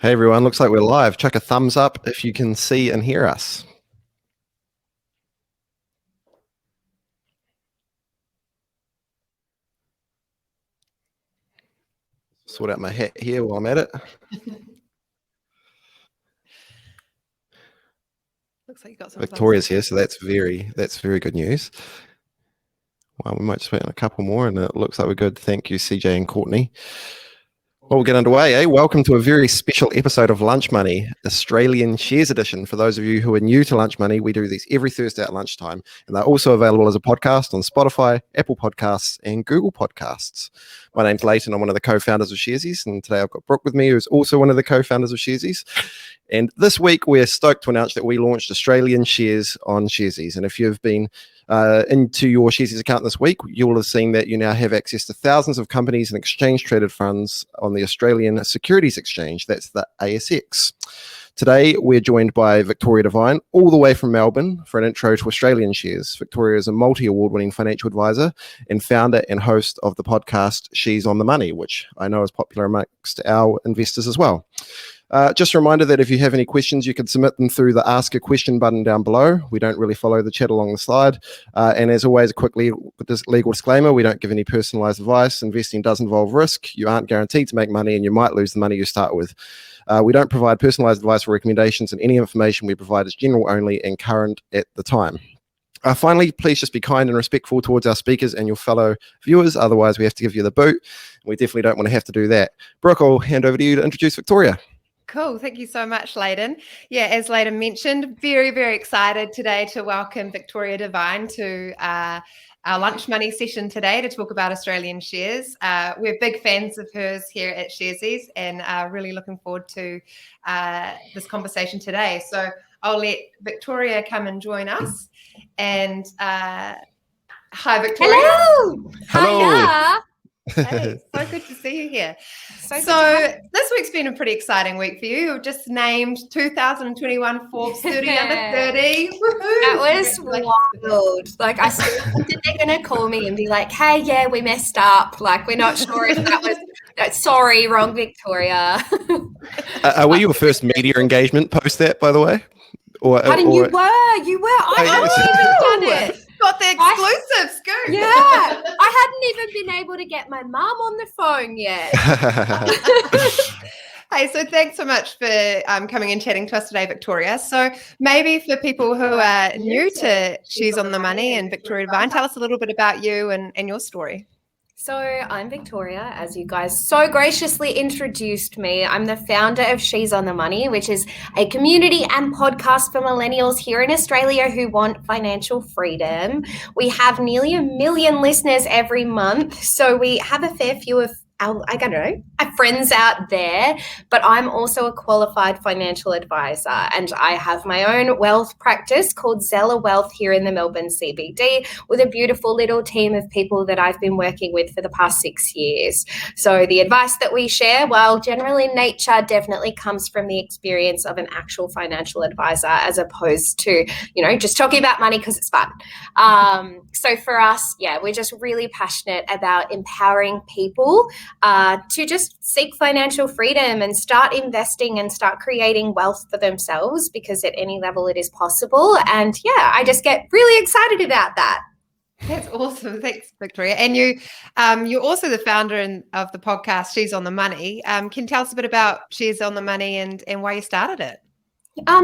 Hey everyone, looks like we're live. Chuck a thumbs up if you can see and hear us. Sort out my hat here while I'm at it. Looks like you got some. Victoria's here, so that's very good news. Well, we might just wait on a couple more, and it looks like we're good. Thank you, CJ and Courtney. Well, we'll get underway, Welcome to a very special episode of Lunch Money, Australian Shares Edition. For those of you who are new to Lunch Money, we do these every Thursday at lunchtime, and they're also available as a podcast on Spotify, Apple Podcasts, and Google Podcasts. My name's Leighton. I'm one of the co-founders of Sharesies, and today I've got Brooke with me, who's also one of the co-founders of Sharesies. And this week, we're stoked to announce that we launched Australian Shares on Sharesies. And if you've been into your Sharesies account this week, you will have seen that you now have access to thousands of companies and exchange-traded funds on the Australian Securities Exchange. That's the ASX. Today, we're joined by Victoria Devine, all the way from Melbourne, for an intro to Australian shares. Victoria is a multi-award-winning financial advisor and founder and host of the podcast She's on the Money, which I know is popular amongst our investors as well. Just a reminder that if you have any questions, you can submit them through the Ask a Question button down below. We don't really follow the chat along the slide. And as always, a quick legal disclaimer, we don't give any personalized advice. Investing does involve risk. You aren't guaranteed to make money, and you might lose the money you start with. We don't provide personalized advice or recommendations, and any information we provide is general only and current at the time. Finally, please just be kind and respectful towards our speakers and your fellow viewers. Otherwise, we have to give you the boot. We definitely don't want to have to do that. Brooke, I'll hand over to you to introduce Victoria. Cool. Thank you so much, Leighton. Yeah, as Leighton mentioned, very, very excited today to welcome Victoria Devine to our Lunch Money session today to talk about Australian shares. We're big fans of hers here at Sharesies and are really looking forward to this conversation today. So I'll let Victoria come and join us. And hi, Victoria. Hello. Hello. Hiya. Hey, so good to see you here. So this week's been a pretty exciting week for you. You've just named 2021 Forbes 30 under 30. Woo-hoo. That was wild. Like, I still think they're going to call me and be like, hey, yeah, we messed up. Like, we're not sure if that was, sorry, wrong Victoria. Were you your first media engagement post that, by the way? Pardon, you were. I hadn't even done it. Got the exclusive scoop. Yeah, I hadn't even been able to get my mum on the phone yet. Hey, so thanks so much for coming and chatting to us today, Victoria. So maybe for people who are new to She's on the Money and Victoria Devine, tell us a little bit about you and your story. So I'm Victoria, as you guys so graciously introduced me. I'm the founder of She's on the Money, which is a community and podcast for millennials here in Australia who want financial freedom. We have nearly 1 million listeners every month, so we have a fair few of our friends out there, but I'm also a qualified financial advisor, and I have my own wealth practice called Zeller Wealth here in the Melbourne CBD with a beautiful little team of people that I've been working with for the past 6 years. So the advice that we share, while generally in nature, definitely comes from the experience of an actual financial advisor as opposed to, just talking about money because it's fun. So for us, we're just really passionate about empowering people to just seek financial freedom and start investing and start creating wealth for themselves, because at any level it is possible. And I just get really excited about that. That's awesome. Thanks, Victoria. And you're also the founder of the podcast She's on the Money. Can you tell us a bit about She's on the Money and why you started it?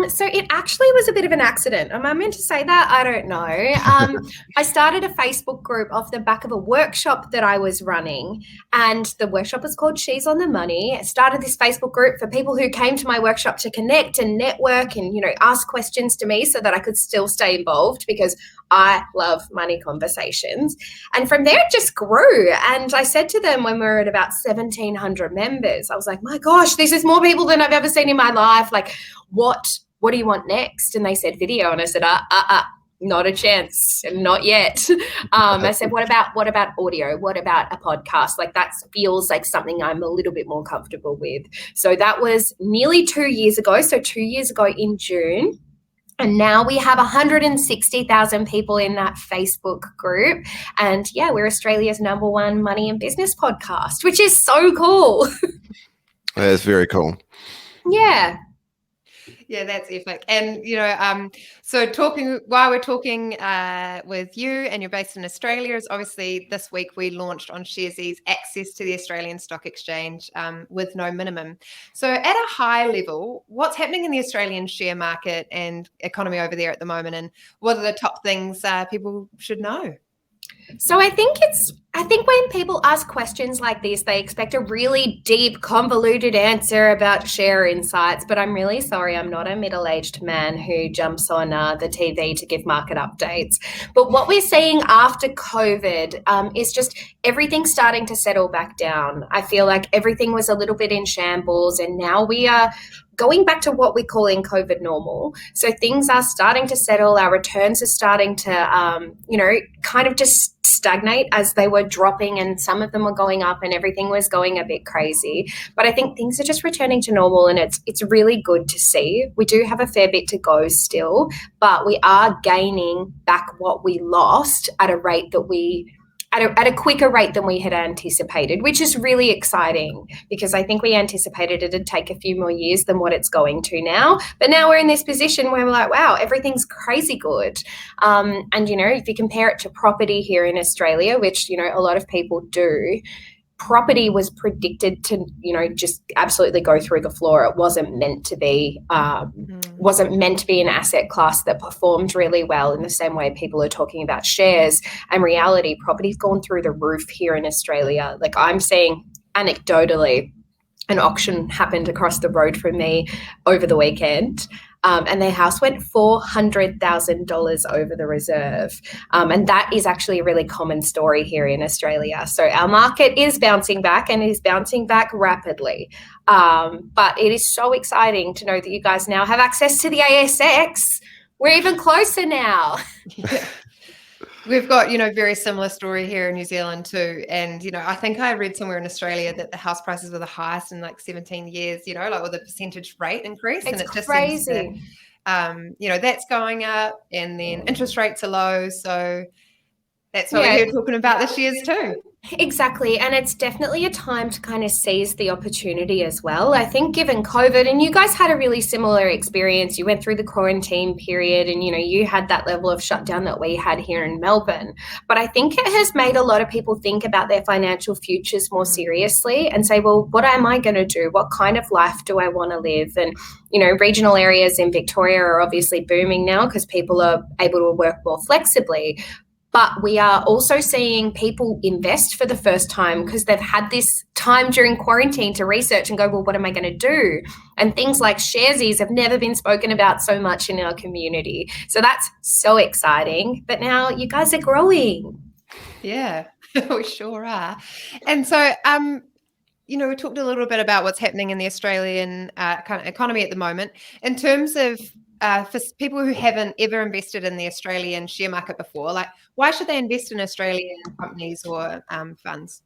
So it actually was a bit of an accident. Am I meant to say that? I don't know. I started a Facebook group off the back of a workshop that I was running, and the workshop was called She's on the Money. I started this Facebook group for people who came to my workshop to connect and network and, ask questions to me so that I could still stay involved, because I love money conversations. And from there, it just grew. And I said to them when we were at about 1,700 members, I was like, my gosh, this is more people than I've ever seen in my life. Like, what do you want next? And they said video. And I said, not a chance, not yet. I said, what about audio? What about a podcast? Like, that feels like something I'm a little bit more comfortable with. So that was nearly 2 years ago. So 2 years ago in June. And now we have 160,000 people in that Facebook group. And we're Australia's #1 money and business podcast, which is so cool. That is very cool. Yeah. Yeah, that's epic. And so while we're talking with you, and you're based in Australia, is obviously this week we launched on Sharesies access to the Australian Stock Exchange with no minimum. So at a high level, what's happening in the Australian share market and economy over there at the moment, and what are the top things people should know? So I think when people ask questions like this, they expect a really deep, convoluted answer about share insights. But I'm really sorry, I'm not a middle-aged man who jumps on the TV to give market updates. But what we're seeing after COVID is just everything starting to settle back down. I feel like everything was a little bit in shambles, and now we are going back to what we're calling COVID normal. So things are starting to settle. Our returns are starting to, kind of just stagnate as they were dropping, and some of them were going up, and everything was going a bit crazy. But I think things are just returning to normal, and it's really good to see. We do have a fair bit to go still, but we are gaining back what we lost at a rate that at a quicker rate than we had anticipated, which is really exciting, because I think we anticipated it'd take a few more years than what it's going to now. But now we're in this position where we're like, wow, everything's crazy good. And, if you compare it to property here in Australia, which, a lot of people do, property was predicted to, just absolutely go through the floor. It wasn't meant to be an asset class that performed really well in the same way people are talking about shares. And reality, property's gone through the roof here in Australia. Like, I'm seeing anecdotally, an auction happened across the road from me over the weekend. And their house went $400,000 over the reserve. And that is actually a really common story here in Australia. So our market is bouncing back, and is bouncing back rapidly. But it is so exciting to know that you guys now have access to the ASX. We're even closer now. Yeah. We've got, very similar story here in New Zealand too. And, I think I read somewhere in Australia that the house prices were the highest in like 17 years, like with a percentage rate increase. It's and it just crazy. seems that, that's going up, and then interest rates are low. So that's what we're here talking about this year's too. Exactly. And it's definitely a time to kind of seize the opportunity as well. I think given COVID, and you guys had a really similar experience, you went through the quarantine period, and, you had that level of shutdown that we had here in Melbourne. But I think it has made a lot of people think about their financial futures more seriously and say, well, what am I going to do? What kind of life do I want to live? And, regional areas in Victoria are obviously booming now because people are able to work more flexibly. But we are also seeing people invest for the first time because they've had this time during quarantine to research and go, well, what am I going to do? And things like Sharesies have never been spoken about so much in our community. So that's so exciting. But now you guys are growing. Yeah, we sure are. And so, we talked a little bit about what's happening in the Australian kind of economy at the moment. In terms of for people who haven't ever invested in the Australian share market before, like, why should they invest in Australian companies or funds?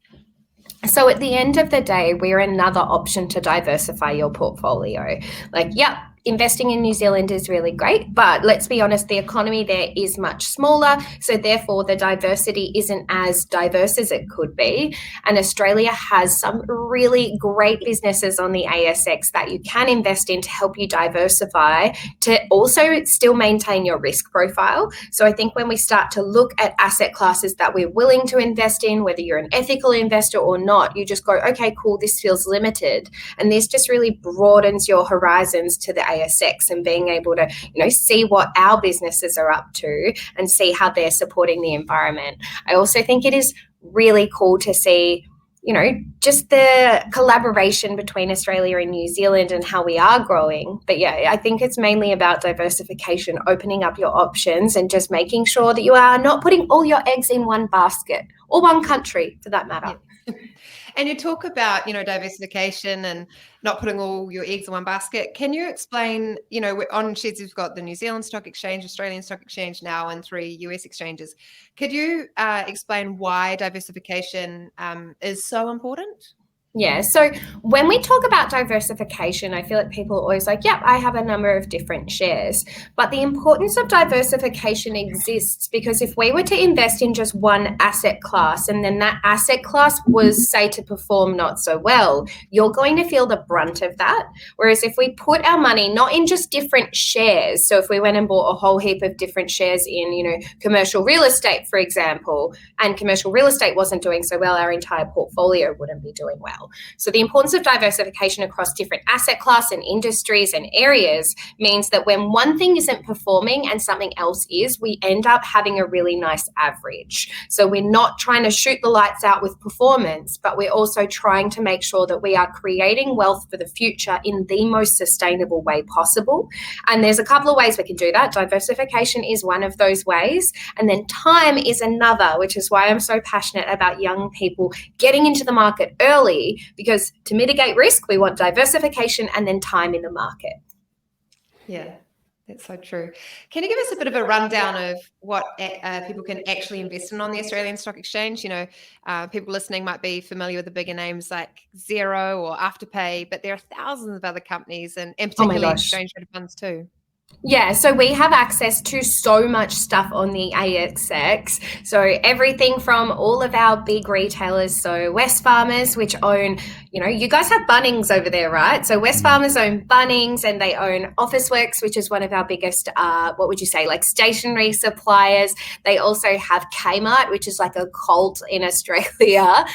So at the end of the day, we're another option to diversify your portfolio. Like, yep, investing in New Zealand is really great, but let's be honest, the economy there is much smaller. So therefore, the diversity isn't as diverse as it could be. And Australia has some really great businesses on the ASX that you can invest in to help you diversify, to also still maintain your risk profile. So I think when we start to look at asset classes that we're willing to invest in, whether you're an ethical investor or not, you just go, okay, cool, this feels limited. And this just really broadens your horizons to the ASX and being able to, see what our businesses are up to and see how they're supporting the environment. I also think it is really cool to see, just the collaboration between Australia and New Zealand and how we are growing. But yeah, I think it's mainly about diversification, opening up your options, and just making sure that you are not putting all your eggs in one basket, or one country for that matter. Yeah. And you talk about, diversification and not putting all your eggs in one basket. Can you explain, on Sharesies we've got the New Zealand Stock Exchange, Australian Stock Exchange now, and 3 US exchanges. Could you explain why diversification is so important? Yeah. So when we talk about diversification, I feel like people are always like, yep, I have a number of different shares. But the importance of diversification exists because if we were to invest in just one asset class and then that asset class was, say, to perform not so well, you're going to feel the brunt of that. Whereas if we put our money not in just different shares, so if we went and bought a whole heap of different shares in, commercial real estate, for example, and commercial real estate wasn't doing so well, our entire portfolio wouldn't be doing well. So the importance of diversification across different asset class and industries and areas means that when one thing isn't performing and something else is, we end up having a really nice average. So we're not trying to shoot the lights out with performance, but we're also trying to make sure that we are creating wealth for the future in the most sustainable way possible. And there's a couple of ways we can do that. Diversification is one of those ways. And then time is another, which is why I'm so passionate about young people getting into the market early, because to mitigate risk, we want diversification and then time in the market. Yeah, that's so true. Can you give us a bit of a rundown of what people can actually invest in on the Australian Stock Exchange? People listening might be familiar with the bigger names like Xero or Afterpay, but there are thousands of other companies and particularly exchange-traded funds too. Yeah, so we have access to so much stuff on the ASX. So everything from all of our big retailers, so Wesfarmers, which own, you guys have Bunnings over there, right? So Wesfarmers own Bunnings and they own Officeworks, which is one of our biggest, stationery suppliers. They also have Kmart, which is like a cult in Australia.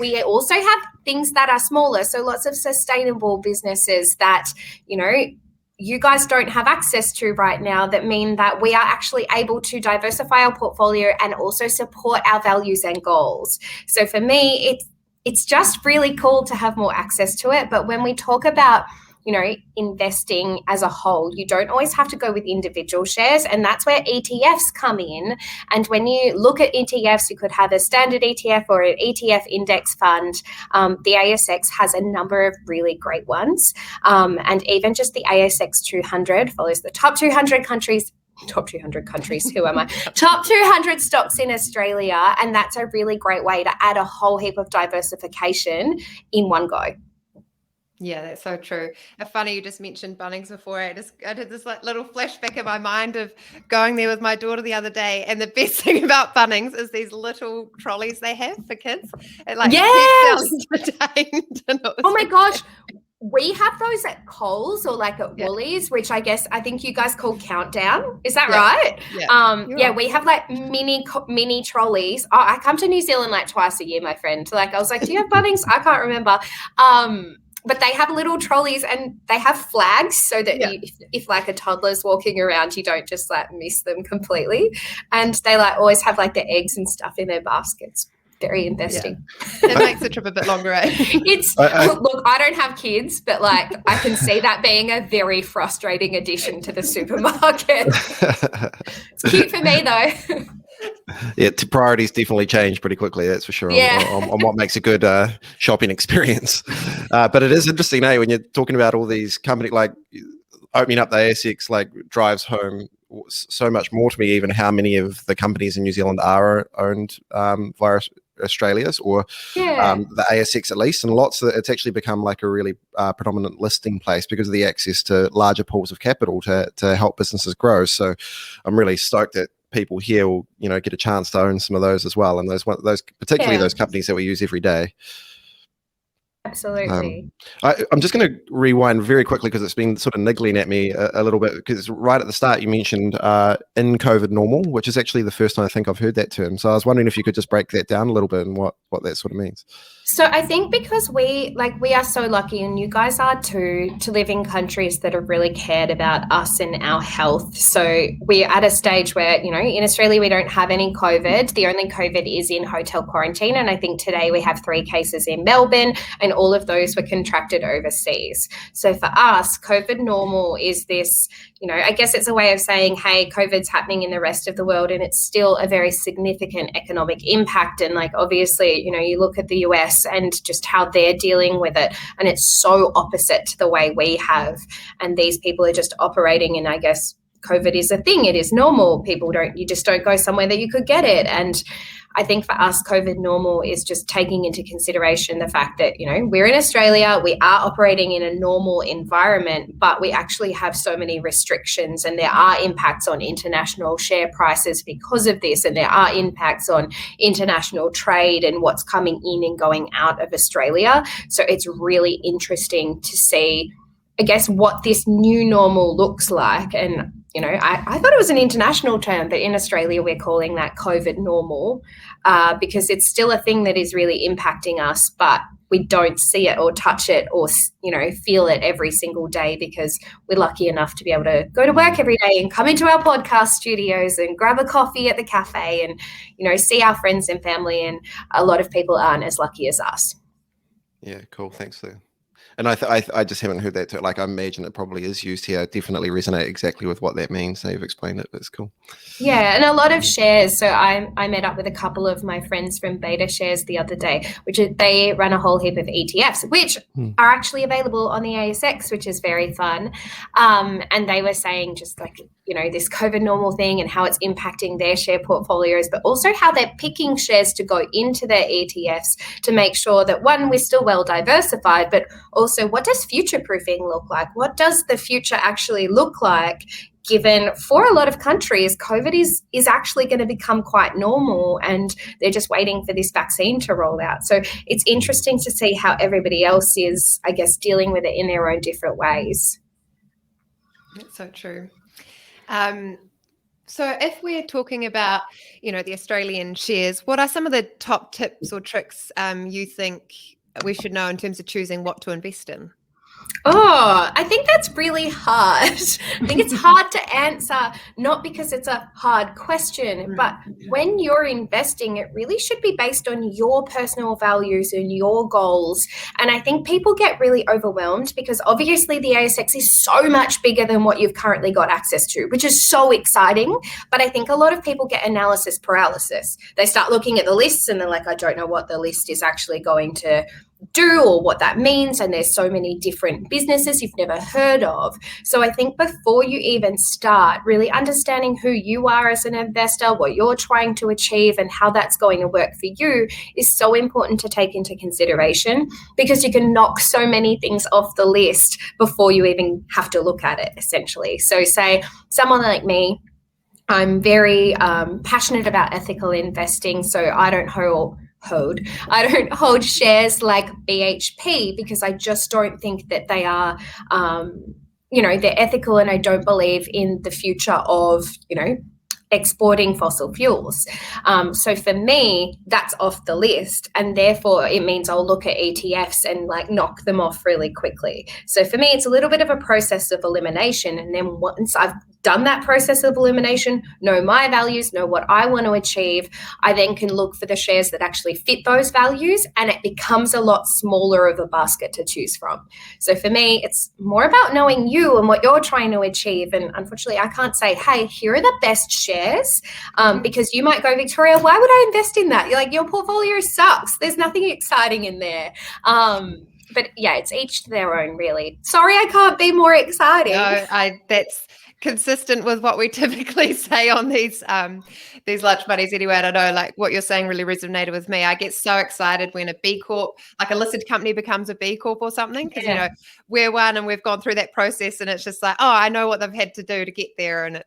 We also have things that are smaller, so lots of sustainable businesses that, you guys don't have access to right now that mean that we are actually able to diversify our portfolio and also support our values and goals. So for me, it's just really cool to have more access to it. But when we talk about investing as a whole, you don't always have to go with individual shares, and that's where ETFs come in. And when you look at ETFs, you could have a standard ETF or an ETF index fund. The ASX has a number of really great ones, and even just the ASX 200 follows the top 200 countries. Top 200 countries, who am I? Top 200 stocks in Australia, and that's a really great way to add a whole heap of diversification in one go. Yeah, that's so true. Funny you just mentioned Bunnings before. I did this little flashback in my mind of going there with my daughter the other day, and the best thing about Bunnings is these little trolleys they have for kids. It keeps entertained. Oh my gosh. We have those at Coles or like at Woolies, which I think you guys call Countdown. Is that right? Yeah. We have like mini trolleys. Oh, I come to New Zealand like twice a year, my friend. I was like, do you have Bunnings? I can't remember. But they have little trolleys and they have flags so that if like a toddler's walking around, you don't just miss them completely. And they always have the eggs and stuff in their baskets. Very investing. Yeah. It makes the trip a bit longer, eh? Look, I don't have kids, but I can see that being a very frustrating addition to the supermarket. It's cute for me though. Yeah, priorities definitely change pretty quickly, that's for sure, on what makes a good shopping experience. But it is interesting, when you're talking about all these companies, opening up the ASX drives home so much more to me, even how many of the companies in New Zealand are owned via Australia's or the ASX at least, and it's actually become a really predominant listing place because of the access to larger pools of capital to help businesses grow. So I'm really stoked that people here will get a chance to own some of those as well, and those particularly those companies that we use every day. Absolutely. I'm just going to rewind very quickly because it's been sort of niggling at me a little bit, because right at the start you mentioned in COVID normal, which is actually the first time I think I've heard that term. So I was wondering if you could just break that down a little bit and what that sort of means. So I think because we are so lucky, and you guys are too, to live in countries that have really cared about us and our health. So we're at a stage where, in Australia we don't have any COVID. The only COVID is in hotel quarantine. And I think today we have 3 cases in Melbourne, and all of those were contracted overseas. So for us, COVID normal is this, I guess it's a way of saying, hey, COVID's happening in the rest of the world and it's still a very significant economic impact. And obviously, you look at the US and just how they're dealing with it, and it's so opposite to the way we have. And these people are just operating in, I guess, COVID is a thing. It is normal. You just don't go somewhere that you could get it. And I think for us, COVID normal is just taking into consideration the fact that, we're in Australia, we are operating in a normal environment, but we actually have so many restrictions, and there are impacts on international share prices because of this, and there are impacts on international trade and what's coming in and going out of Australia. So it's really interesting to see, I guess, what this new normal looks like. And I thought it was an international term, but in Australia we're calling that COVID normal because it's still a thing that is really impacting us, but we don't see it or touch it or, feel it every single day because we're lucky enough to be able to go to work every day and come into our podcast studios and grab a coffee at the cafe and, see our friends and family. And a lot of people aren't as lucky as us. Yeah, cool. Thanks, Lou. And I just haven't heard that too. Like, I imagine it probably is used here. I definitely resonate exactly with what that means. So you've explained it. That's cool. Yeah, and a lot of shares. So I met up with a couple of my friends from Beta Shares the other day, they run a whole heap of ETFs, which are actually available on the ASX, which is very fun. And they were saying just like, this COVID normal thing and how it's impacting their share portfolios, but also how they're picking shares to go into their ETFs to make sure that, one, we're still well diversified, but also what does future proofing look like? What does the future actually look like, given for a lot of countries, COVID is actually going to become quite normal and they're just waiting for this vaccine to roll out. So it's interesting to see how everybody else is, I guess, dealing with it in their own different ways. That's so true. So if we're talking about, the Australian shares, what are some of the top tips or tricks you think we should know in terms of choosing what to invest in? Oh, I think that's really hard. I think it's hard to answer, not because it's a hard question, but when you're investing, it really should be based on your personal values and your goals. And I think people get really overwhelmed because obviously the ASX is so much bigger than what you've currently got access to, which is so exciting. But I think a lot of people get analysis paralysis. They start looking at the lists and they're like, I don't know what the list is actually going to do or what that means, and there's so many different businesses you've never heard of. So I think before you even start really understanding who you are as an investor, what you're trying to achieve and how that's going to work for you is so important to take into consideration, because you can knock so many things off the list before you even have to look at it, essentially. So say someone like me, I'm very passionate about ethical investing, so I don't hold shares like BHP because I just don't think that they are, they're ethical, and I don't believe in the future of, exporting fossil fuels. So for me, that's off the list, and therefore it means I'll look at ETFs and knock them off really quickly. So for me, it's a little bit of a process of elimination, and then once I've done that process of elimination, know my values, know what I want to achieve, I then can look for the shares that actually fit those values, and it becomes a lot smaller of a basket to choose from. So for me, it's more about knowing you and what you're trying to achieve. And unfortunately, I can't say, hey, here are the best shares, because you might go, Victoria, why would I invest in that? You're like, your portfolio sucks. There's nothing exciting in there. But yeah, it's each to their own, really. Sorry, I can't be more exciting. No, that's consistent with what we typically say on these lunch buddies anyway. And I know what you're saying really resonated with me. I get so excited when a B Corp, like a listed company, becomes a B Corp or something, because we're one and we've gone through that process, and it's just like, oh, I know what they've had to do to get there. And it's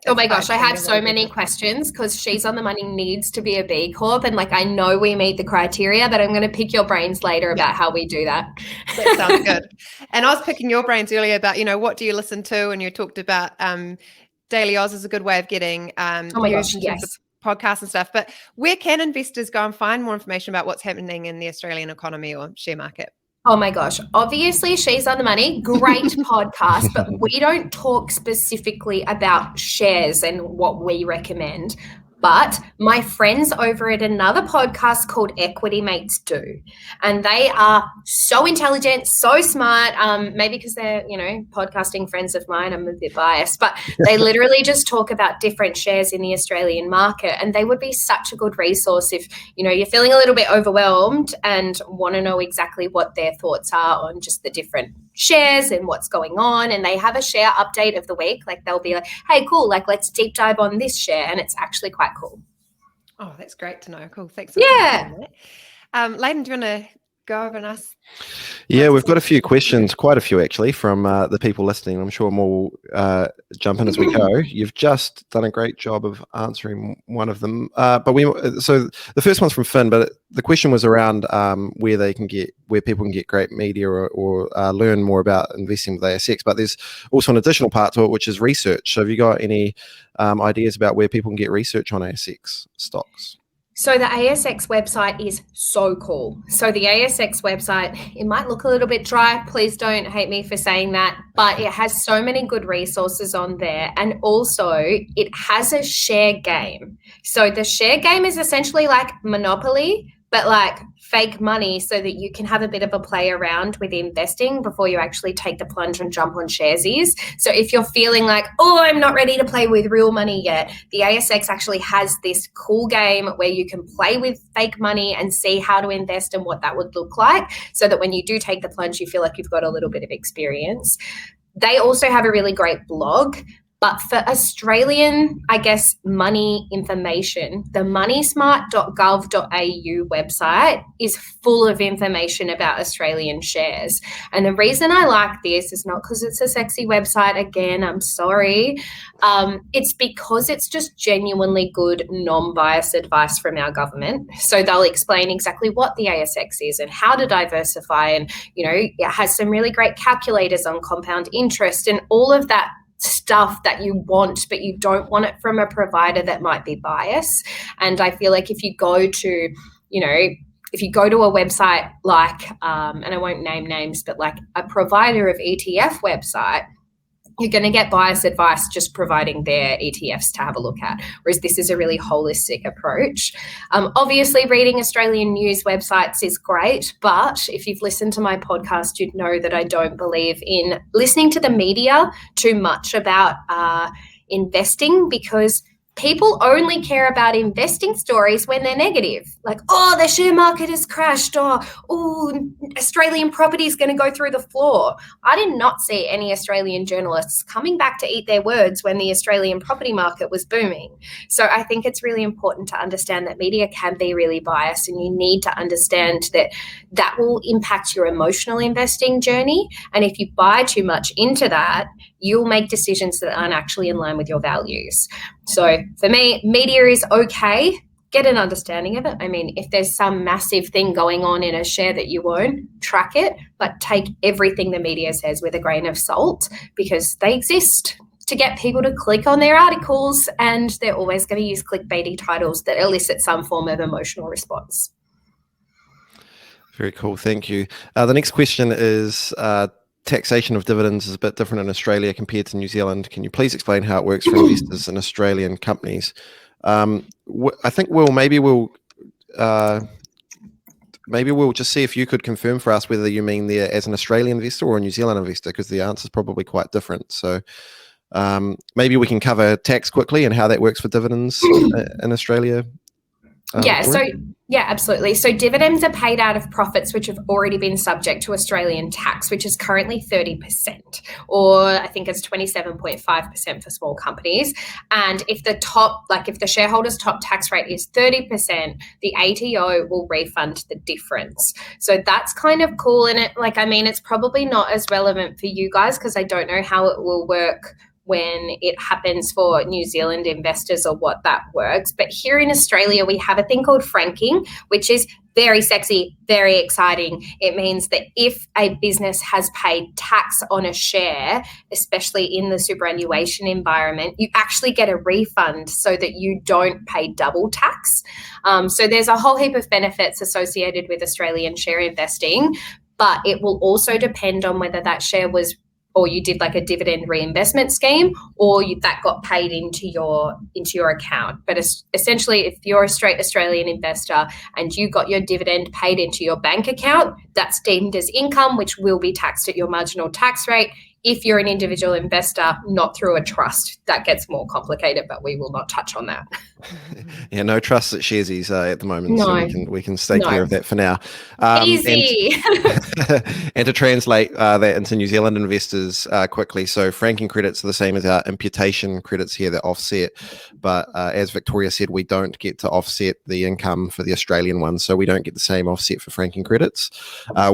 oh my gosh, I have so many questions, because She's on the Money needs to be a B Corp, and I know we meet the criteria, but I'm going to pick your brains later about how we do that. That sounds good. And I was picking your brains earlier about, what do you listen to? And you talked about Daily Oz is a good way of getting podcasts and stuff. But where can investors go and find more information about what's happening in the Australian economy or share market? Oh my gosh. Obviously, She's on the Money, great podcast, but we don't talk specifically about shares and what we recommend. But my friends over at another podcast called Equity Mates do. And they are so intelligent, so smart, maybe because they're, podcasting friends of mine. I'm a bit biased, but they literally just talk about different shares in the Australian market. And they would be such a good resource if, you're feeling a little bit overwhelmed and want to know exactly what their thoughts are on just the different shares and what's going on, and they have a share update of the week. Like they'll be like, hey, cool, like let's deep dive on this share, and it's actually quite cool. Oh, that's great to know. Cool. Thanks. Yeah. Layden, do you want to go over and ask? Yeah, we've got a few questions, quite a few actually, from the people listening. I'm sure more will jump in as we go. You've just done a great job of answering one of them. So the first one's from Finn, but the question was around where people can get great media or learn more about investing with ASX. But there's also an additional part to it, which is research. So have you got any ideas about where people can get research on ASX stocks? So the ASX website is so cool. So the ASX website, it might look a little bit dry. Please don't hate me for saying that, but it has so many good resources on there. And also it has a share game. So the share game is essentially like Monopoly, but like fake money, so that you can have a bit of a play around with investing before you actually take the plunge and jump on sharesies. So if you're feeling like, oh, I'm not ready to play with real money yet, the ASX actually has this cool game where you can play with fake money and see how to invest and what that would look like, so that when you do take the plunge, you feel like you've got a little bit of experience. They also have a really great blog. But for Australian, I guess, money information, the moneysmart.gov.au website is full of information about Australian shares. And the reason I like this is not because it's a sexy website. Again, I'm sorry. It's because it's just genuinely good, non-biased advice from our government. So they'll explain exactly what the ASX is and how to diversify. And, you know, it has some really great calculators on compound interest and all of that stuff that you want, but you don't want it from a provider that might be biased. And I feel like if you go to, if you go to a website like, and I won't name names, but like a provider of ETF website, you're going to get biased advice just providing their ETFs to have a look at, whereas this is a really holistic approach. Obviously, reading Australian news websites is great, but if you've listened to my podcast, you'd know that I don't believe in listening to the media too much about investing, because people only care about investing stories when they're negative. Like, oh, the share market has crashed, or, oh, Australian property is going to go through the floor. I did not see any Australian journalists coming back to eat their words when the Australian property market was booming. So I think it's really important to understand that media can be really biased, and you need to understand that that will impact your emotional investing journey. And if you buy too much into that, you'll make decisions that aren't actually in line with your values. So for me, media is okay. Get an understanding of it. I mean, if there's some massive thing going on in a share that you own, track it, but take everything the media says with a grain of salt, because they exist to get people to click on their articles, and they're always going to use clickbaity titles that elicit some form of emotional response. Very cool. Thank you. The next question is, taxation of dividends is a bit different in Australia compared to New Zealand. Can you please explain how it works for investors in Australian companies? I think maybe we'll just see if you could confirm for us whether you mean there as an Australian investor or a New Zealand investor, because the answer is probably quite different. So maybe we can cover tax quickly and how that works for dividends in Australia. Yeah, absolutely. So dividends are paid out of profits which have already been subject to Australian tax, which is currently 30%, or I think it's 27.5% for small companies. And if the shareholder's top tax rate is 30%, the ATO will refund the difference. So that's kind of cool. And it's probably not as relevant for you guys, because I don't know how it will work when it happens for New Zealand investors or what that works. But here in Australia, we have a thing called franking, which is very sexy, very exciting. It means that if a business has paid tax on a share, especially in the superannuation environment, you actually get a refund so that you don't pay double tax. So there's a whole heap of benefits associated with Australian share investing, but it will also depend on whether that share was, or you did like a dividend reinvestment scheme, or that got paid into your account. But essentially, if you're a straight Australian investor and you got your dividend paid into your bank account, that's deemed as income, which will be taxed at your marginal tax rate. if you're an individual investor, not through a trust. That gets more complicated, but we will not touch on that. Yeah, no trust at Sharesies at the moment, No. so we can stay clear of that for now. Easy. And to translate that into New Zealand investors quickly, so franking credits are the same as our imputation credits here that offset, but as Victoria said, we don't get to offset the income for the Australian one, so we don't get the same offset for franking credits.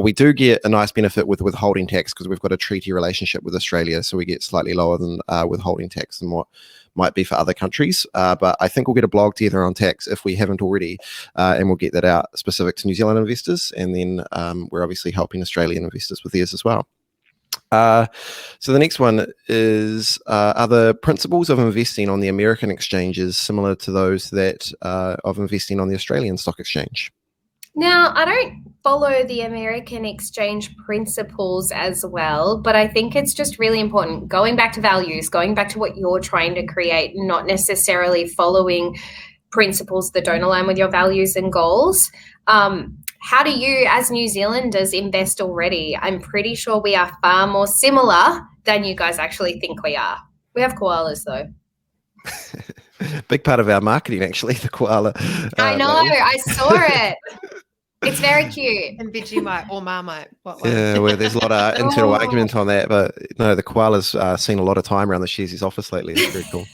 We do get a nice benefit with withholding tax because we've got a treaty relationship with Australia, so we get slightly lower than withholding tax than what might be for other countries, but I think we'll get a blog together on tax if we haven't already, and we'll get that out specific to New Zealand investors, and then we're obviously helping Australian investors with theirs as well. So the next one is, are the principles of investing on the American exchanges similar to those that of investing on the Australian stock exchange? Now, I don't follow the American exchange principles as well, but I think it's just really important going back to values, going back to what you're trying to create, not necessarily following principles that don't align with your values and goals. How do you, as New Zealanders, invest already? I'm pretty sure we are far more similar than you guys actually think we are. We have koalas, though. Big part of our marketing, actually, the koala. I know, I saw it. It's very cute. And Vegemite or Marmite. What one? Yeah, where there's a lot of internal argument on that, but no, the koala's seen a lot of time around the Sharesies office lately. It's very cool.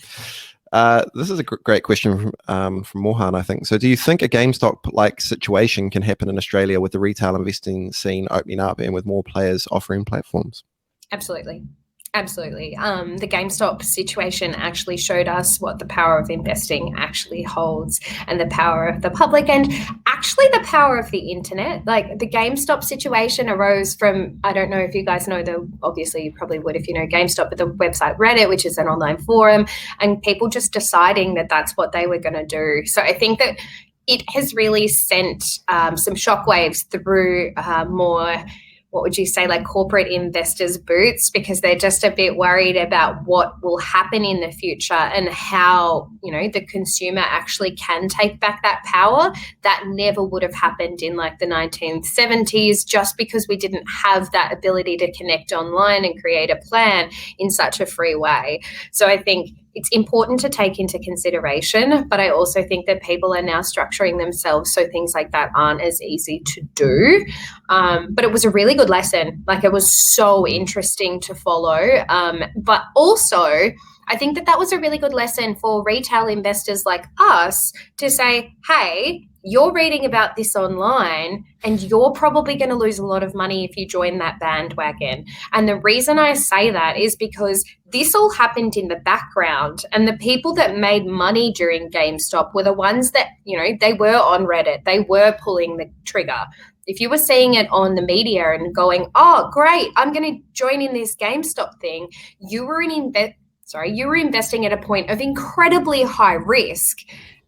This is a great question from Mohan, I think. So do you think a GameStop-like situation can happen in Australia with the retail investing scene opening up and with more players offering platforms? Absolutely. Absolutely. The GameStop situation actually showed us what the power of investing actually holds, and the power of the public, and actually the power of the internet. Like, the GameStop situation arose from, I don't know if you guys know, obviously you probably would if you know GameStop, but the website Reddit, which is an online forum, and people just deciding that that's what they were going to do. So I think that it has really sent some shockwaves through more, what would you say, like corporate investors' boots, because they're just a bit worried about what will happen in the future and how, the consumer actually can take back that power. That never would have happened in like the 1970s, just because we didn't have that ability to connect online and create a plan in such a free way. So I think it's important to take into consideration, but I also think that people are now structuring themselves so things like that aren't as easy to do. But it was a really good lesson. Like, it was so interesting to follow. But also, I think that was a really good lesson for retail investors like us to say, hey, you're reading about this online and you're probably going to lose a lot of money if you join that bandwagon. And the reason I say that is because this all happened in the background, and the people that made money during GameStop were the ones that, they were on Reddit, they were pulling the trigger. If you were seeing it on the media and going, oh, great, I'm going to join in this GameStop thing, you were investing at a point of incredibly high risk,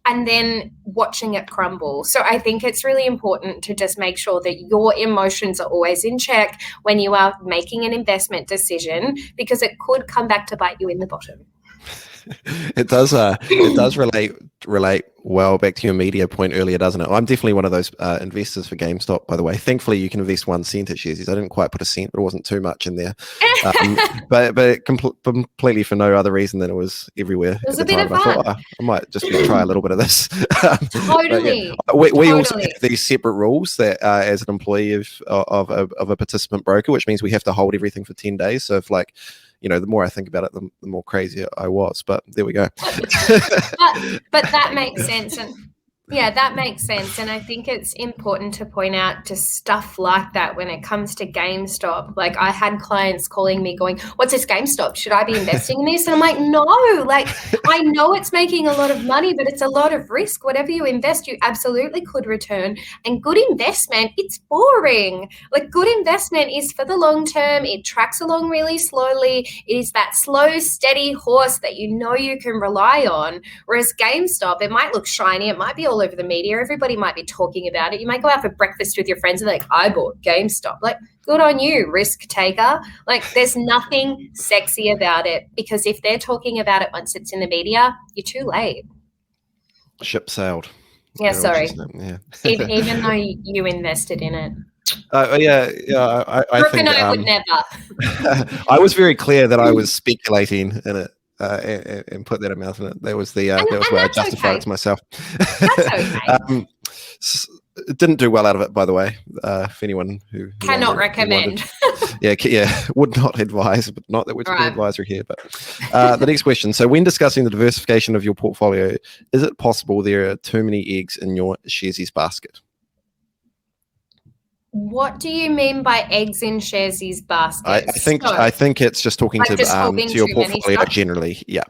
and then watching it crumble. So I think it's really important to just make sure that your emotions are always in check when you are making an investment decision, because it could come back to bite you in the bottom. It does relate well back to your media point earlier, doesn't it? I'm definitely one of those investors for GameStop, by the way. Thankfully, you can invest 1 cent at Sharesies. I didn't quite put a cent, but it wasn't too much in there. But completely for no other reason than it was everywhere. It was a bit of fun. I thought, I might just try a little bit of this. Totally. We also have these separate rules that as an employee of a participant broker, which means we have to hold everything for 10 days. So if the more I think about it, the more crazy I was. But there we go. but that makes sense. And yeah, that makes sense. And I think it's important to point out to stuff like that when it comes to GameStop. Like, I had clients calling me going, what's this GameStop? Should I be investing in this? And I'm like, no, I know it's making a lot of money, but it's a lot of risk. Whatever you invest, you absolutely could return. And good investment, it's boring. Like, good investment is for the long term. It tracks along really slowly. It is that slow, steady horse that you can rely on. Whereas GameStop, it might look shiny. It might be all over the media. Everybody might be talking about it. You might go out for breakfast with your friends and I bought GameStop. Like, good on you, risk taker. Like, there's nothing sexy about it, because if they're talking about it once it's in the media, you're too late. Ship sailed. Yeah, sorry. Yeah. Even though you invested in it. I Brooke think and I would never. I was very clear that I was speculating in it and put that amount in it. That was the And that was where I that's justified okay. it to myself. That's okay. Didn't do well out of it, by the way. For anyone who Cannot wondered, recommend. would not advise, but not that we're talking Right. advisory here. But the next question. So, when discussing the diversification of your portfolio, is it possible there are too many eggs in your Sharesies basket? What do you mean by eggs in Sharesies baskets? I think it's just talking Like just to holding your too many portfolio stocks? generally. Yeah.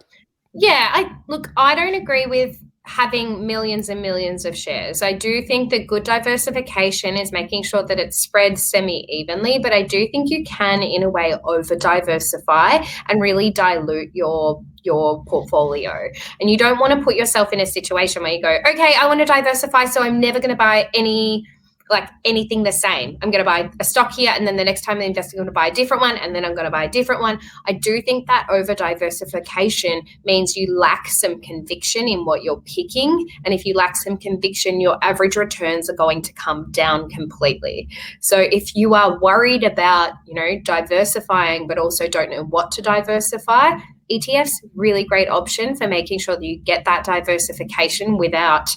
Yeah, I don't agree with having millions and millions of shares. I do think that good diversification is making sure that it's spread semi-evenly, but I do think you can, in a way, over-diversify and really dilute your portfolio. And you don't want to put yourself in a situation where you go, okay, I want to diversify, so I'm never going to buy anything the same. I'm going to buy a stock here, and then the next time I invest, I'm going to buy a different one, and then I'm going to buy a different one. I do think that over diversification means you lack some conviction in what you're picking. And if you lack some conviction, your average returns are going to come down completely. So if you are worried about, diversifying, but also don't know what to diversify, ETFs, really great option for making sure that you get that diversification without,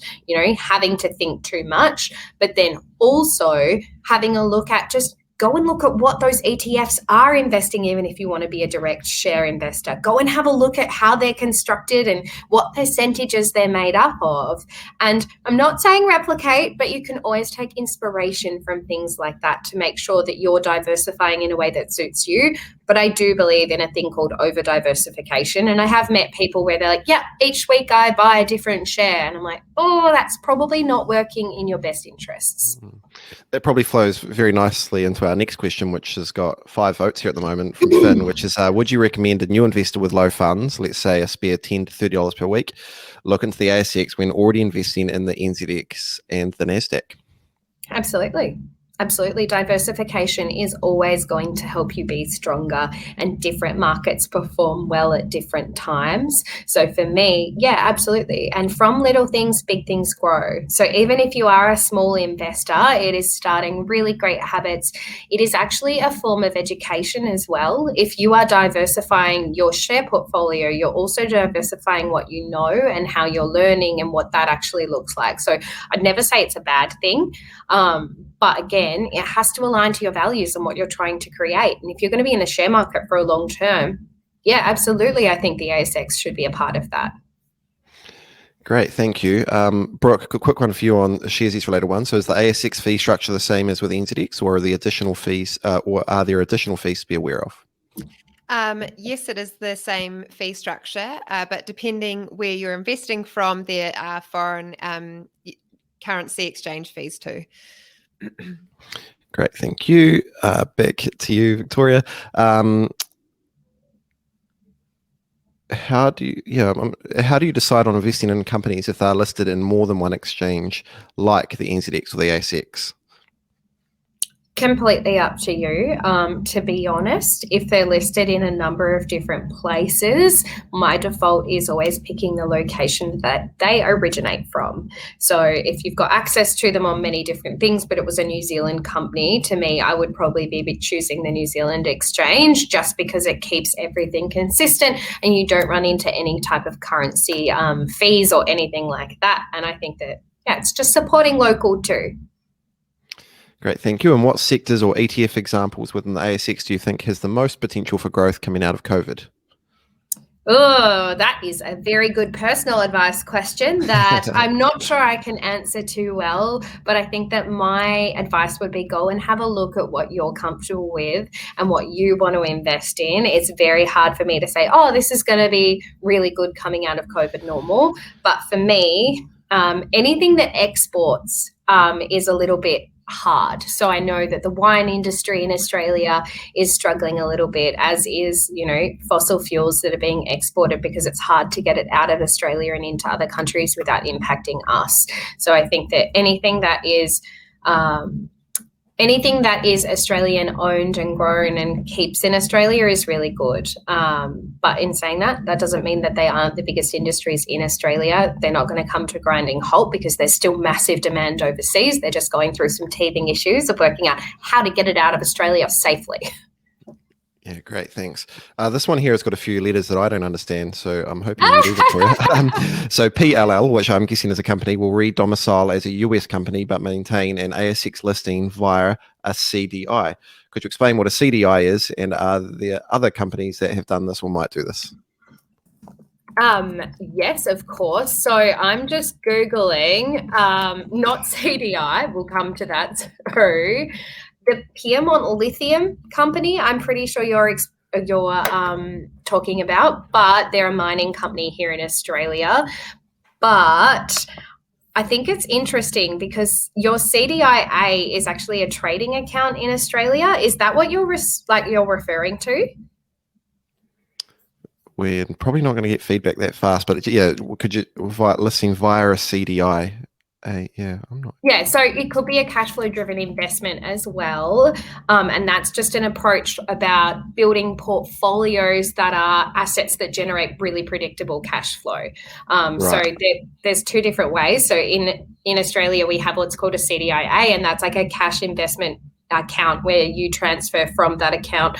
having to think too much. But then also having a look at go and look at what those ETFs are investing in if you want to be a direct share investor. Go and have a look at how they're constructed and what percentages they're made up of. And I'm not saying replicate, but you can always take inspiration from things like that to make sure that you're diversifying in a way that suits you. But I do believe in a thing called over diversification. And I have met people where they're like, yeah, each week I buy a different share. And I'm like, oh, that's probably not working in your best interests. That probably flows very nicely into our next question, which has got 5 votes here at the moment from Finn, which is, would you recommend a new investor with low funds, let's say a spare $10 to $30 per week, look into the ASX when already investing in the NZX and the NASDAQ? Absolutely. Absolutely. Diversification is always going to help you be stronger, and different markets perform well at different times. So for me, yeah, absolutely. And from little things, big things grow. So even if you are a small investor, it is starting really great habits. It is actually a form of education as well. If you are diversifying your share portfolio, you're also diversifying what you know and how you're learning and what that actually looks like. So I'd never say it's a bad thing. But again, it has to align to your values and what you're trying to create. And if you're going to be in the share market for a long term, yeah, absolutely, I think the ASX should be a part of that. Great, thank you. Brooke, a quick one for you on a Sharesies related one. So is the ASX fee structure the same as with NZX, or are the additional fees, or are there additional fees to be aware of? Yes, it is the same fee structure, but depending where you're investing from, there are foreign currency exchange fees too. Great, thank you. Back to you, Victoria. How do you decide on investing in companies if they're listed in more than one exchange, like the NZX or the ASX? Completely up to you. To be honest, if they're listed in a number of different places, my default is always picking the location that they originate from. So if you've got access to them on many different things, but it was a New Zealand company, to me, I would probably be choosing the New Zealand exchange, just because it keeps everything consistent and you don't run into any type of currency fees or anything like that. And I think that, yeah, it's just supporting local too. Great, thank you. And what sectors or ETF examples within the ASX do you think has the most potential for growth coming out of COVID? Oh, that is a very good personal advice question that I'm not sure I can answer too well, but I think that my advice would be go and have a look at what you're comfortable with and what you want to invest in. It's very hard for me to say, oh, this is going to be really good coming out of COVID normal. But for me, anything that exports is a little bit hard. So I know that the wine industry in Australia is struggling a little bit, as is, fossil fuels that are being exported, because it's hard to get it out of Australia and into other countries without impacting us. So I think that anything that is anything that is Australian owned and grown and keeps in Australia is really good. But in saying that, that doesn't mean that they aren't the biggest industries in Australia. They're not going to come to a grinding halt because there's still massive demand overseas. They're just going through some teething issues of working out how to get it out of Australia safely. Yeah, great, thanks. This one here has got a few letters that I don't understand, so I'm hoping you do, Victoria. So PLL, which I'm guessing is a company, will re-domicile as a US company but maintain an ASX listing via a CDI. Could you explain what a CDI is, and are there other companies that have done this or might do this? Yes, of course. So I'm just Googling, not CDI, we'll come to that too. The Piedmont Lithium Company, I'm pretty sure you're talking about, but they're a mining company here in Australia. But I think it's interesting because your CDIA is actually a trading account in Australia. Is that what you're referring to? We're probably not going to get feedback that fast, but yeah, could you listing via a CDI? Yeah, I'm not. Yeah, so it could be a cash flow driven investment as well. And that's just an approach about building portfolios that are assets that generate really predictable cash flow. Right. So there's two different ways. So in Australia, we have what's called a CDIA, and that's like a cash investment account where you transfer from that account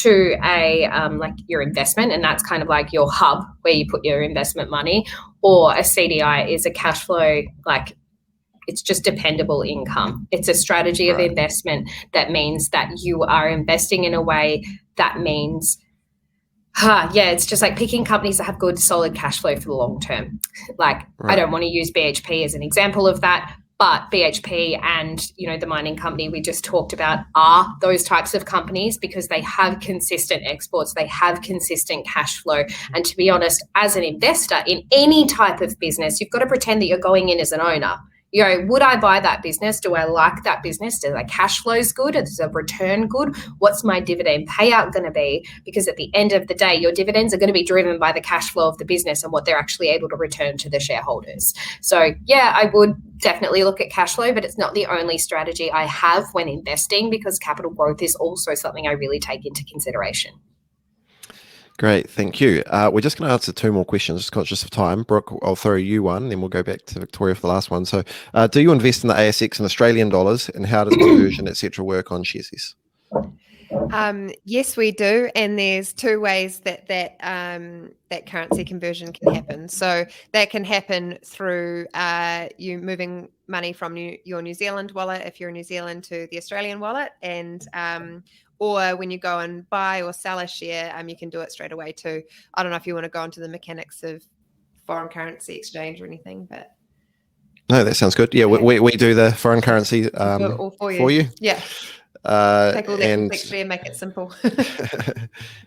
to a like your investment, and that's kind of like your hub where you put your investment money. Or a CDI is a cash flow, like it's just dependable income. It's a strategy of investment that means that you are investing in a way that means, it's just like picking companies that have good, solid cash flow for the long term. Like I don't want to use BHP as an example of that, but BHP and, the mining company we just talked about are those types of companies because they have consistent exports, they have consistent cash flow. And to be honest, as an investor in any type of business, you've got to pretend that you're going in as an owner. Would I buy that business? Do I like that business? Does the cash flows good? Is the return good? What's my dividend payout going to be? Because at the end of the day, your dividends are going to be driven by the cash flow of the business and what they're actually able to return to the shareholders. So yeah, I would definitely look at cash flow, but it's not the only strategy I have when investing because capital growth is also something I really take into consideration. Great, thank you. We're just going to answer two more questions, just conscious of time. Brooke, I'll throw you one, then we'll go back to Victoria for the last one. So, do you invest in the ASX in Australian dollars, and how does conversion, etc., work on Sharesies? Yes, we do, and there's two ways that currency conversion can happen. So that can happen through you moving money from your New Zealand wallet, if you're in New Zealand, to the Australian wallet, and or when you go and buy or sell a share, you can do it straight away too. I don't know if you want to go into the mechanics of foreign currency exchange or anything, but no, that sounds good. Yeah, okay. we do the foreign currency for you. Yeah. Take all that complexity and make it simple.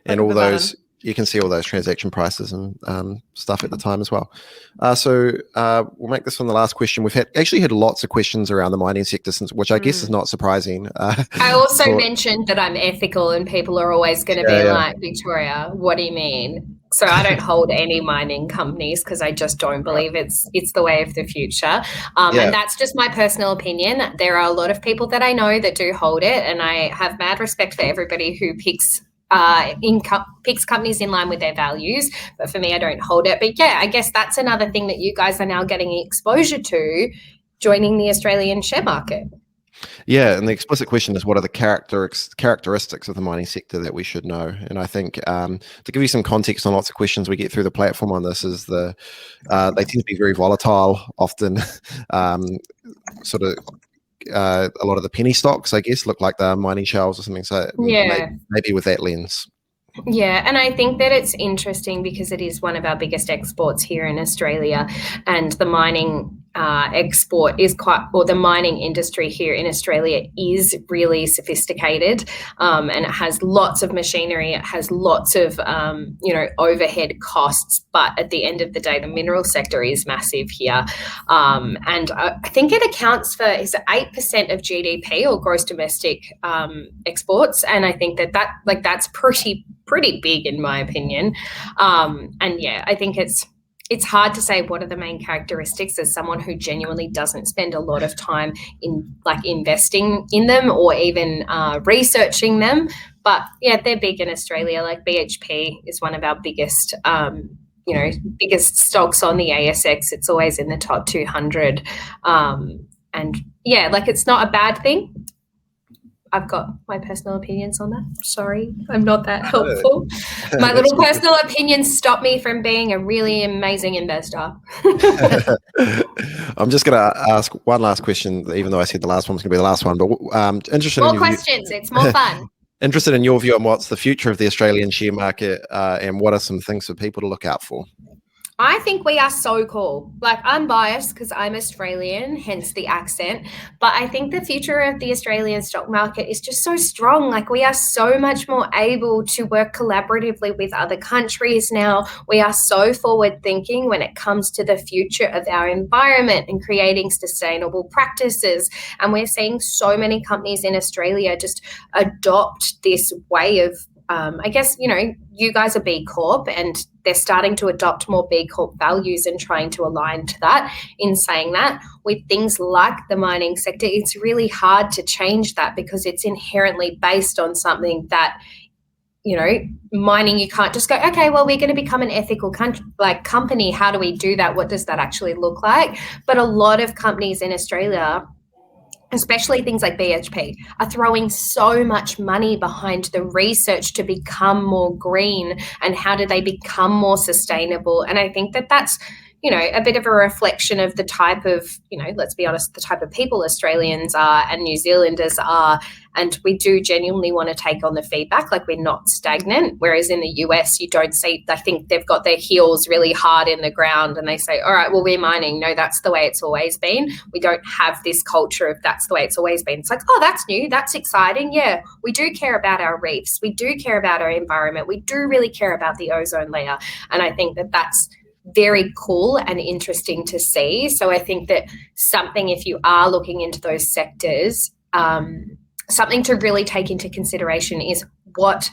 And all those, you can see all those transaction prices and stuff at the time as well. So we'll make this one the last question. We've actually had lots of questions around the mining sector, which I guess is not surprising. I also mentioned that I'm ethical, and people are always going to be like, Victoria, what do you mean? So I don't hold any mining companies because I just don't believe it's the way of the future. And that's just my personal opinion. There are a lot of people that I know that do hold it, and I have mad respect for everybody who picks companies in line with their values. But for me, I don't hold it. But yeah, I guess that's another thing that you guys are now getting exposure to, joining the Australian share market. Yeah, and the explicit question is, what are the characteristics of the mining sector that we should know? And I think to give you some context on lots of questions we get through the platform on this is they tend to be very volatile, often sort of a lot of the penny stocks, I guess, look like they're mining shells or something. So maybe with that lens. Yeah, and I think that it's interesting because it is one of our biggest exports here in Australia, and the mining export is the mining industry here in Australia is really sophisticated, and it has lots of machinery, it has lots of overhead costs, but at the end of the day, the mineral sector is massive here, and I think it accounts for 8% of GDP or gross domestic exports, and I think that's pretty big in my opinion, and yeah, I think it's it's hard to say what are the main characteristics as someone who genuinely doesn't spend a lot of time in like investing in them or even researching them. But yeah, they're big in Australia. Like BHP is one of our biggest, biggest stocks on the ASX. It's always in the top 200. And yeah, like it's not a bad thing. I've got my personal opinions on that. Sorry, I'm not that helpful. My little personal opinions stop me from being a really amazing investor. I'm just going to ask one last question, even though I said the last one was going to be the last one. But interested More in questions. It's more fun. Interested in your view on what's the future of the Australian share market and what are some things for people to look out for? I think we are so cool. Like, I'm biased because I'm Australian, hence the accent. But I think the future of the Australian stock market is just so strong. Like, we are so much more able to work collaboratively with other countries now. We are so forward thinking when it comes to the future of our environment and creating sustainable practices. And we're seeing so many companies in Australia just adopt this way of I guess, you guys are B Corp and they're starting to adopt more B Corp values and trying to align to that. In saying that, with things like the mining sector, it's really hard to change that because it's inherently based on something that, mining, you can't just go, okay, well, we're going to become an ethical company. How do we do that? What does that actually look like? But a lot of companies in Australia, especially things like BHP, are throwing so much money behind the research to become more green and how do they become more sustainable. And I think that that's, a bit of a reflection of the type of, let's be honest, the type of people Australians are and New Zealanders are. And we do genuinely want to take on the feedback, like we're not stagnant. Whereas in the US, you don't see, I think they've got their heels really hard in the ground and they say, all right, well, we're mining. No, that's the way it's always been. We don't have this culture of that's the way it's always been. It's like, oh, that's new. That's exciting. Yeah, we do care about our reefs. We do care about our environment. We do really care about the ozone layer. And I think that that's very cool and interesting to see. So I think that something, if you are looking into those sectors, something to really take into consideration is what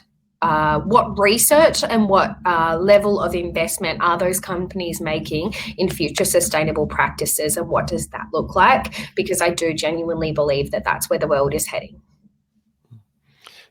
research and what level of investment are those companies making in future sustainable practices and what does that look like? Because I do genuinely believe that that's where the world is heading.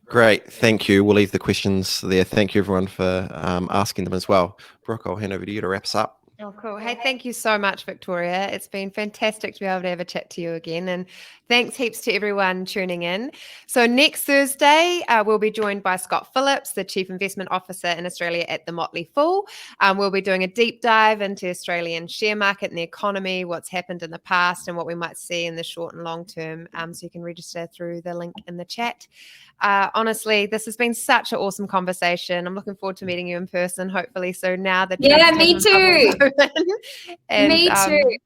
Great. Thank you. We'll leave the questions there. Thank you, everyone, for asking them as well. Brooke, I'll hand over to you to wrap us up. Oh, cool. Hey, thank you so much, Victoria. It's been fantastic to be able to have a chat to you again. And thanks heaps to everyone tuning in. So next Thursday, we'll be joined by Scott Phillips, the Chief Investment Officer in Australia at the Motley Fool. We'll be doing a deep dive into Australian share market and the economy, what's happened in the past and what we might see in the short and long term. So you can register through the link in the chat. Honestly, this has been such an awesome conversation. I'm looking forward to meeting you in person, hopefully. So now that me too. And, me too.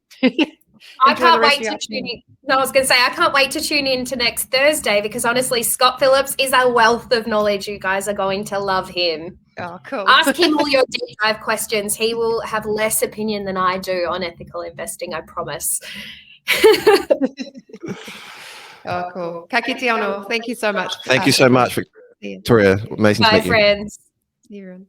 I can't wait to tune in. No, I was going to say, I can't wait to tune in to next Thursday because honestly, Scott Phillips is a wealth of knowledge. You guys are going to love him. Oh, cool. Ask him all your deep dive questions. He will have less opinion than I do on ethical investing, I promise. Oh, cool. Ka kite anō. Thank you so much. Thank you so much, Victoria. Amazing to meet you. Bye, friends. See you, everyone.